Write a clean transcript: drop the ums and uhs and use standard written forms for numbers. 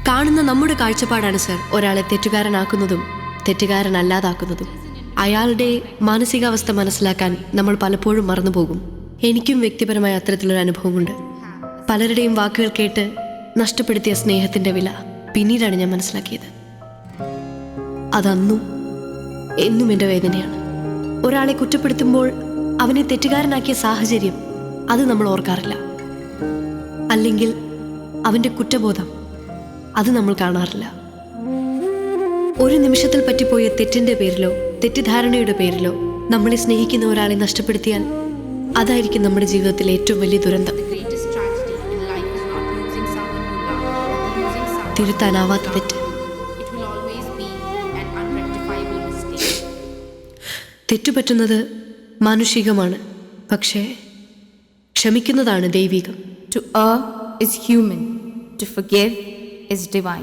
കാണുന്ന നമ്മുടെ കാഴ്ചപ്പാടാണ് സർ ഒരാളെ തെറ്റുകാരനാക്കുന്നതും തെറ്റുകാരനല്ലാതാക്കുന്നതും. അയാളുടെ മാനസികാവസ്ഥ മനസ്സിലാക്കാൻ നമ്മൾ പലപ്പോഴും മറന്നുപോകും. എനിക്കും വ്യക്തിപരമായ അത്തരത്തിലൊരു അനുഭവമുണ്ട്. പലരുടെയും വാക്കുകൾ കേട്ട് നഷ്ടപ്പെടുത്തിയ സ്നേഹത്തിൻ്റെ വില പിന്നീടാണ് ഞാൻ മനസ്സിലാക്കിയത്. അതന്നും എന്നും എൻ്റെ വേദനയാണ്. ഒരാളെ കുറ്റപ്പെടുത്തുമ്പോൾ അവനെ തെറ്റുകാരനാക്കിയ സാഹചര്യം അത് നമ്മൾ ഓർക്കാറില്ല. അല്ലെങ്കിൽ അവൻ്റെ കുറ്റബോധം അത് നമ്മൾ കാണാറില്ല. ഒരു നിമിഷത്തിൽ പറ്റിപ്പോയ തെറ്റിൻ്റെ പേരിലോ തെറ്റിദ്ധാരണയുടെ പേരിലോ നമ്മളെ സ്നേഹിക്കുന്ന ഒരാളെ നഷ്ടപ്പെടുത്തിയാൽ അതായിരിക്കും നമ്മുടെ ജീവിതത്തിലെ ഏറ്റവും വലിയ ദുരന്തം. തിരുത്താനാവാത്ത തെറ്റ്. തെറ്റുപറ്റുന്നത് മാനുഷികമാണ്, പക്ഷേ ക്ഷമിക്കുന്നതാണ് ദൈവികം. To err is human, to forgive is divine.